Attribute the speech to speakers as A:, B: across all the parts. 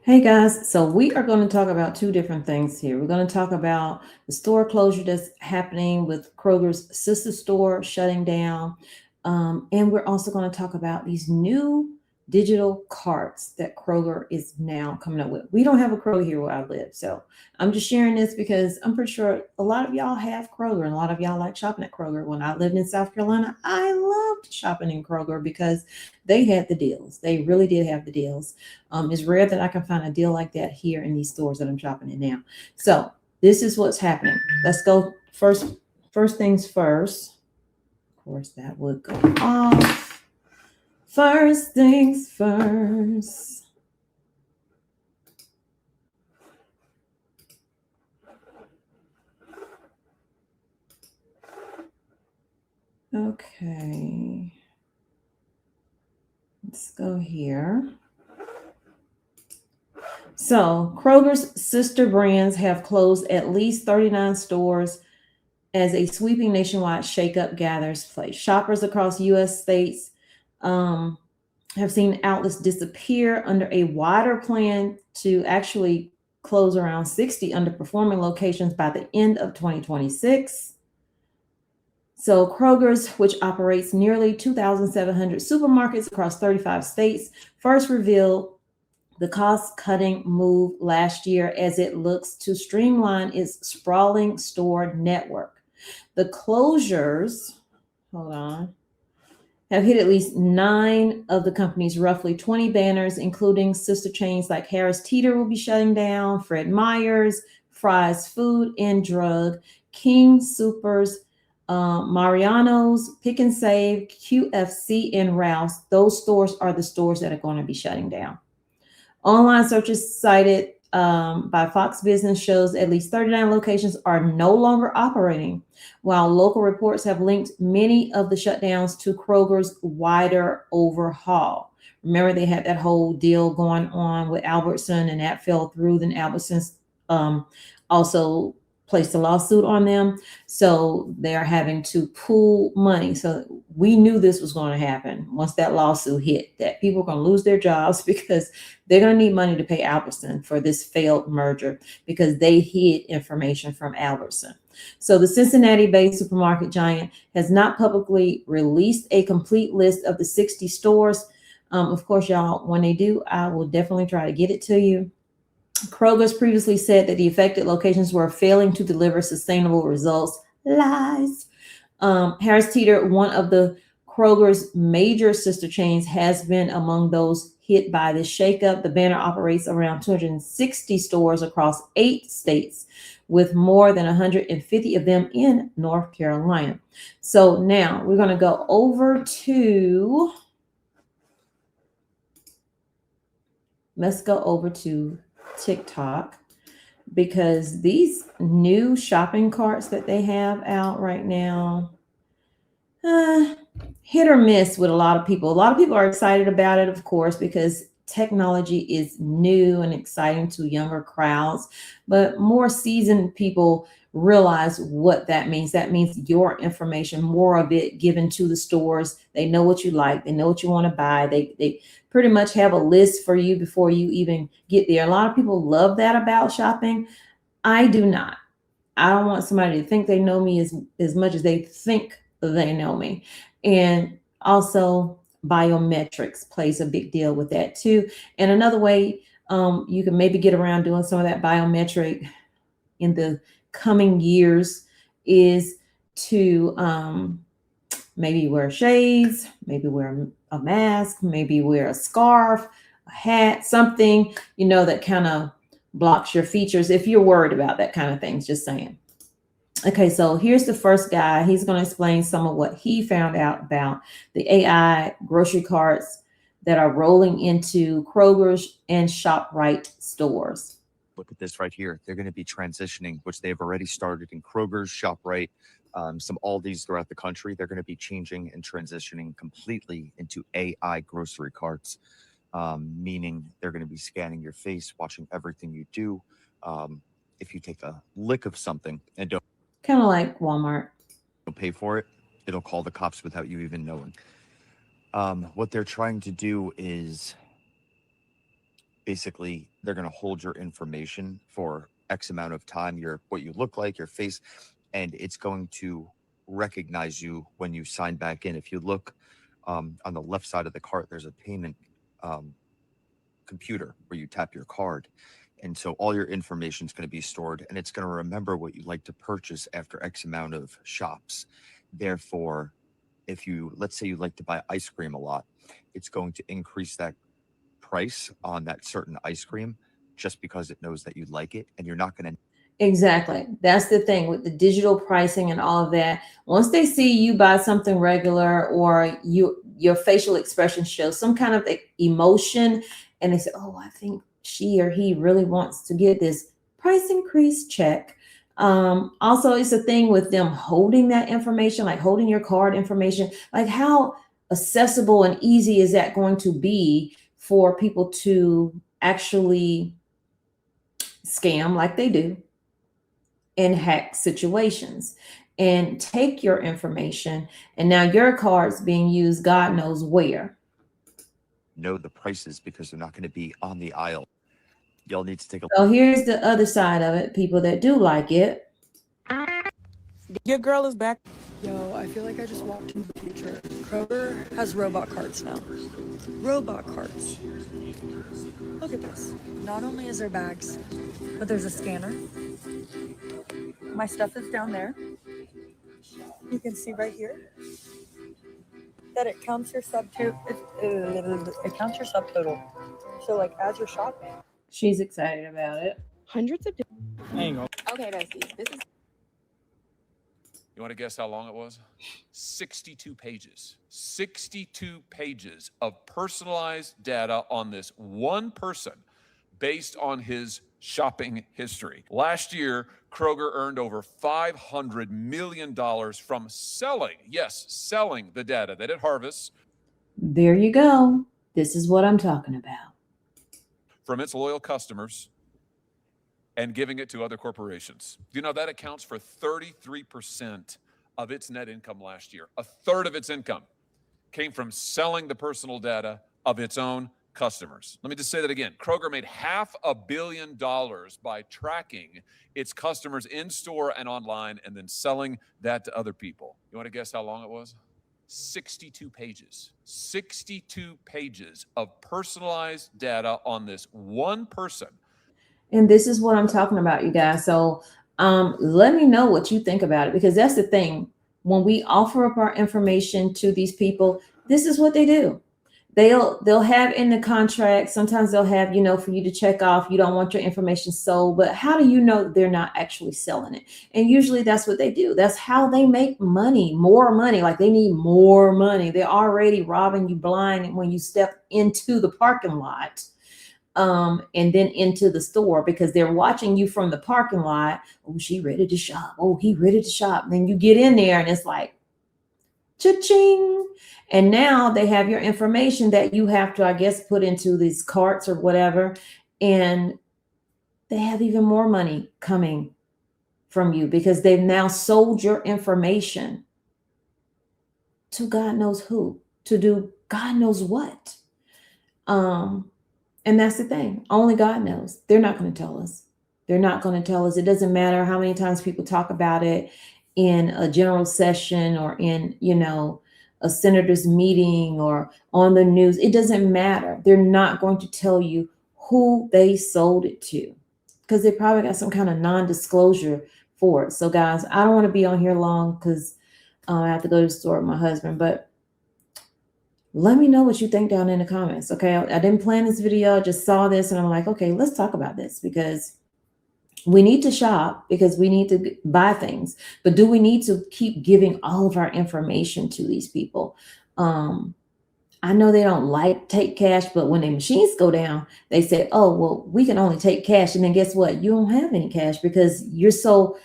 A: Hey guys, so we are going to talk about two different things here. We're going to talk about the store closure that's happening with Kroger's sister store shutting down. And we're also going to talk about these new digital carts that Kroger is now coming up with. We don't have a Kroger here where I live. So I'm just sharing this because I'm pretty sure a lot of y'all have Kroger and a lot of y'all like shopping at Kroger. When I lived in South Carolina, I loved shopping in Kroger because they had the deals. They really did have the deals. It's rare that I can find a deal like that here in these stores that I'm shopping in now. So this is what's happening. Let's go first. First things first. Of course, that would go off. First things first. Okay. Let's go here. So Kroger's sister brands have closed at least 39 stores as a sweeping nationwide shakeup gathers place. Shoppers across U.S. states um, have seen outlets disappear under a wider plan to actually close around 60 underperforming locations by the end of 2026. So Kroger's, which operates nearly 2,700 supermarkets across 35 states, first revealed the cost-cutting move last year as it looks to streamline its sprawling store network. The closures, hold on, have hit at least 9 of the company's roughly 20 banners, including sister chains like Harris Teeter will be shutting down, Fred Meyer's, Fry's Food and Drug, King Soopers, Mariano's, Pick and Save, QFC, and Rouse. Those stores are the stores that are going to be shutting down. Online searches cited by Fox Business shows at least 39 locations are no longer operating, while local reports have linked many of the shutdowns to Kroger's wider overhaul. Remember, they had that whole deal going on with Albertson, and that fell through. Then Albertson's also placed a lawsuit on them. So they're having to pool money. So we knew this was going to happen once that lawsuit hit, that people are going to lose their jobs because they're going to need money to pay Albertson for this failed merger because they hid information from Albertson. So the Cincinnati-based supermarket giant has not publicly released a complete list of the 60 stores. Of course, y'all, when they do, I will definitely try to get it to you. Kroger's previously said that the affected locations were failing to deliver sustainable results. Lies. Harris Teeter, one of the Kroger's major sister chains, has been among those hit by this shakeup. The banner operates around 260 stores across 8 states, with more than 150 of them in North Carolina. So now we're going to go over to, let's go over to TikTok, because these new shopping carts that they have out right now, hit or miss with a lot of people. A lot of people are excited about it, of course, because technology is new and exciting to younger crowds, but more seasoned people realize what that means. That means your information, more of it given to the stores. They know what you like. They know what you want to buy. They pretty much have a list for you before you even get there. A lot of people love that about shopping. I do not. I don't want somebody to think they know me as much as they think they know me. And also biometrics plays a big deal with that too. And another way you can maybe get around doing some of that biometric in the coming years is to maybe wear shades, maybe wear a mask, maybe wear a scarf, a hat, something, that kind of blocks your features if you're worried about that kind of things, just saying. Okay, so here's the first guy. He's going to explain some of what he found out about the AI grocery carts that are rolling into Kroger's and ShopRite stores.
B: Look at this right here. They're going to be transitioning, which they've already started in Kroger's, ShopRite, some Aldi's throughout the country. They're going to be changing and transitioning completely into AI grocery carts, meaning they're going to be scanning your face, watching everything you do. If you take a lick of something and don't
A: Kind of like Walmart.
B: pay for it, it'll call the cops without you even knowing. What they're trying to do is basically they're going to hold your information for X amount of time, what you look like, your face, and it's going to recognize you when you sign back in. If you look on the left side of the cart, there's a payment computer where you tap your card. And so all your information is going to be stored, and it's going to remember what you like to purchase after X amount of shops. Therefore, if let's say you like to buy ice cream a lot, it's going to increase that price on that certain ice cream just because it knows that you like it, and you're not going to.
A: Exactly. That's the thing with the digital pricing and all of that. Once they see you buy something regular, or your facial expression shows some kind of emotion, and they say, oh, I think she or he really wants to get this price increase check. Also, it's a thing with them holding that information, like holding your card information. Like, how accessible and easy is that going to be for people to actually scam like they do and hack situations and take your information, and now your card's being used God knows where.
B: Know the prices because they're not going to be on the aisle. Y'all need to take a
A: So here's the other side of it, people that do like it.
C: Your girl is back.
D: Yo, I feel like I just walked into the future. Kroger has robot carts now. Robot carts. Look at this. Not only is there bags, but there's a scanner. My stuff is down there. You can see right here that it counts your it counts your subtotal. So like as you're shopping.
A: She's excited about it.
C: Hundreds of
E: Hang on.
C: Okay, bestie. This is
F: You want to guess how long it was? 62 pages. 62 pages of personalized data on this one person based on his shopping history. Last year, Kroger earned over $500 million from selling the data that it harvests.
A: There you go. This is what I'm talking about.
F: From its loyal customers and giving it to other corporations. You know, that accounts for 33% of its net income last year. A third of its income came from selling the personal data of its own customers. Let me just say that again. Kroger made $500 million by tracking its customers in store and online and then selling that to other people. You want to guess how long it was? 62 pages. 62 pages of personalized data on this one person.
A: And this is what I'm talking about, you guys. So let me know what you think about it, because that's the thing. When we offer up our information to these people, this is what they do. They'll have in the contract, sometimes they'll have, for you to check off, you don't want your information sold, but how do you know they're not actually selling it? And usually that's what they do. That's how they make money, more money. Like, they need more money. They're already robbing you blind when you step into the parking lot. And then into the store, because they're watching you from the parking lot. Oh, she ready to shop. Oh, he ready to shop. Then you get in there and it's like, cha-ching. And now they have your information that you have to, I guess, put into these carts or whatever. And they have even more money coming from you because they've now sold your information to God knows who, to do God knows what. And that's the thing. Only God knows. They're not going to tell us. They're not going to tell us. It doesn't matter how many times people talk about it in a general session or in, a senator's meeting or on the news. It doesn't matter. They're not going to tell you who they sold it to, because they probably got some kind of non-disclosure for it. So guys, I don't want to be on here long because I have to go to the store with my husband, but let me know what you think down in the comments. Okay. I didn't plan this video. I just saw this and I'm like, okay, let's talk about this, because we need to shop, because we need to buy things, but do we need to keep giving all of our information to these people? I know they don't take cash, but when the machines go down, they say, oh, well, we can only take cash. And then guess what? You don't have any cash because you're so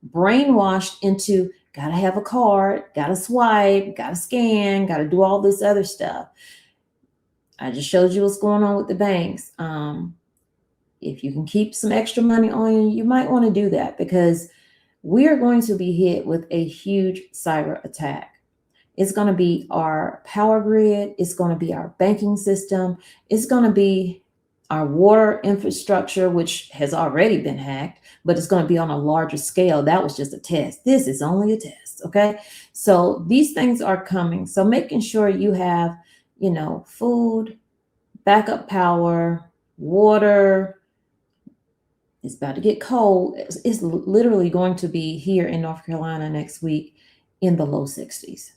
A: brainwashed into gotta have a card, gotta swipe, gotta scan, gotta do all this other stuff. I just showed you what's going on with the banks. If you can keep some extra money on you, you might want to do that, because we are going to be hit with a huge cyber attack. It's going to be our power grid. It's going to be our banking system. It's going to be our water infrastructure, which has already been hacked, but it's going to be on a larger scale. That was just a test. This is only a test. Okay. So these things are coming. So making sure you have, you know, food, backup power, water. It's about to get cold. It's literally going to be here in North Carolina next week in the low 60s.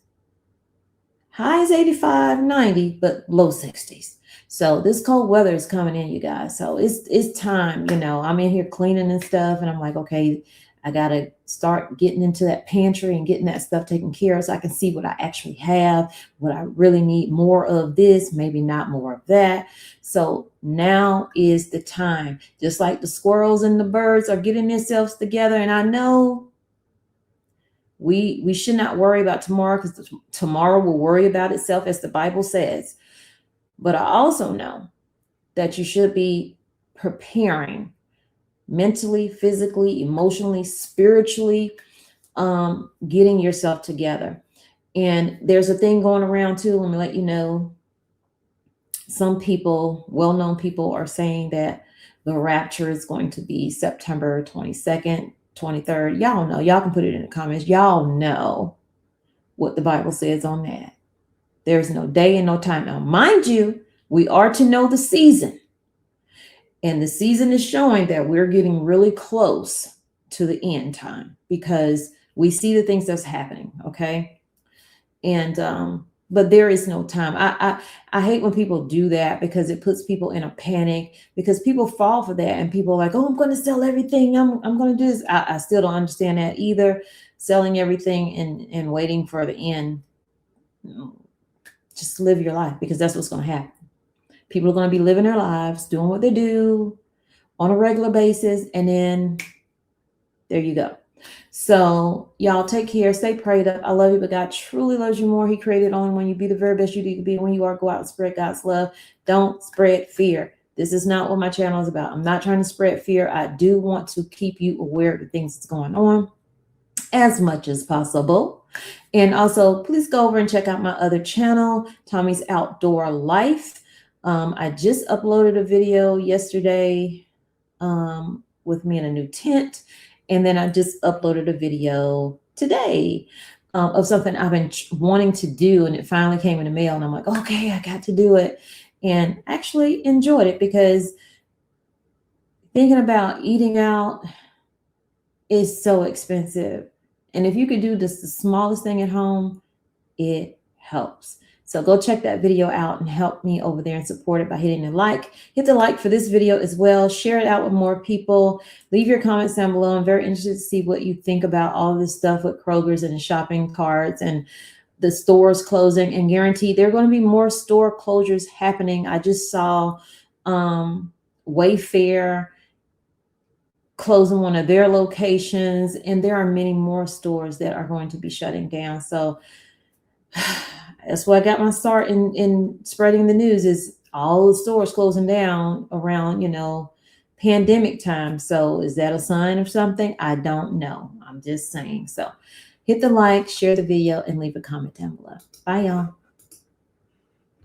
A: High is 85, 90, but low 60s. So this cold weather is coming in, you guys. So it's time, you know, I'm in here cleaning and stuff, and I'm like, okay, I got to start getting into that pantry and getting that stuff taken care of so I can see what I actually have, what I really need, more of this, maybe not more of that. So now is the time. Just like the squirrels and the birds are getting themselves together. And I know we should not worry about tomorrow, because tomorrow will worry about itself, as the Bible says. But I also know that you should be preparing mentally, physically, emotionally, spiritually, getting yourself together. And there's a thing going around too. Let me let you know. Some people, well-known people, are saying that the rapture is going to be September 22nd, 23rd. Y'all know. Y'all can put it in the comments. Y'all know what the Bible says on that. There's no day and no time. Now, mind you, we are to know the season. And the season is showing that we're getting really close to the end time, because we see the things that's happening. Okay. And, but there is no time. I hate when people do that, because it puts people in a panic, because people fall for that, and people are like, oh, I'm going to sell everything. I'm going to do this. I still don't understand that either. Selling everything and waiting for the end. Just live your life, because that's what's going to happen. People are going to be living their lives, doing what they do on a regular basis. And then there you go. So y'all take care. Stay prayed up. I love you, but God truly loves you more. He created only when you be the very best you can be. When you are, go out and spread God's love. Don't spread fear. This is not what my channel is about. I'm not trying to spread fear. I do want to keep you aware of the things that's going on as much as possible. And also, please go over and check out my other channel, Tommy's Outdoor Life. I just uploaded a video yesterday with me in a new tent. And then I just uploaded a video today of something I've been wanting to do. And it finally came in the mail. And I'm like, okay, I got to do it. And actually enjoyed it, because thinking about eating out is so expensive. And if you could do just the smallest thing at home, it helps. So go check that video out and help me over there and support it by hitting the like. Hit the like for this video as well. Share it out with more people. Leave your comments down below. I'm very interested to see what you think about all this stuff with Kroger's and the shopping carts and the stores closing. And guaranteed there are going to be more store closures happening. I just saw Wayfair closing one of their locations, and there are many more stores that are going to be shutting down. So that's why I got my start in spreading the news, is all the stores closing down around, you know, pandemic time. So is that a sign of something? I don't know. I'm just saying. So hit the like, share the video, and leave a comment down below. Bye, y'all.